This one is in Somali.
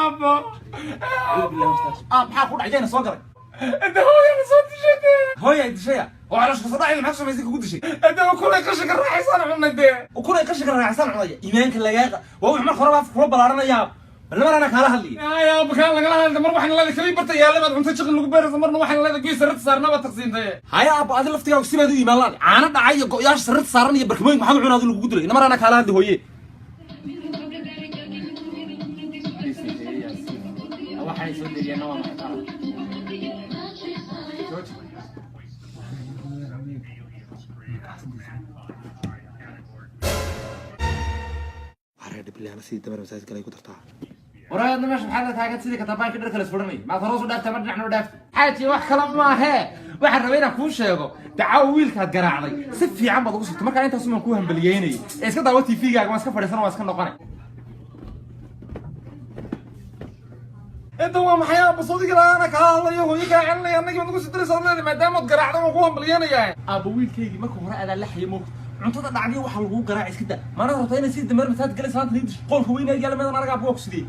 ابا maxaa ku dhacay jayna soo galay انت هو يا صوت شده hooya dishaya oo caloosha soo dhacay maxaa sameysay kugu dishay انت كل قشك الراعي صار عنا ده وكل qashinka raacsan cunaya iimaanka laga waa wax mar hore baa kula balaaranaya lama rana kala hadli يا ابو كان لقى هذا مره waxaan leedahay kaliya barta yaala baad cunta shaqo lagu beerayso marna waxaan leedahay gees sarid saarnaba taqsiintay haya abo adil laftiga si baad u iimaan caana dhacay iyo go'yaash sarid saaran iyo barkimooyin maxaa cunaa adil lagu dilay lama rana kala hadli hooye waxay soo diriyeen waa maxay arad bilaana si damar masaajid kale ku dartaa waraadna meesha maxaa taagan sidii katabaanka dharka la isfuranay ma taroos u dhaafta ma dhinacna u dhaafta xaaji wax kala ma aha waxaan rabay inaan kuu sheego dacaaw wiilkaad garaacday si fiican baad ugu sugtay markaa intaas uma ku hambaliyeynay ee iska daawo TV-gaaga waan iska fadhiisan waan iska noqonay انت هو محيا بصوتك انا كهالله هو يقاعلني انك ما تقولش تدري صدرني ما دام قرعت ما كو همبليانيا abo wiilkaygi marka hore aad la xiyimo cuntada dhacday waxa lagu garaac iska daa mana rabto inay si damar masaajid kale salaad liid qolka weyn ay galmeedan araga buu ogsidii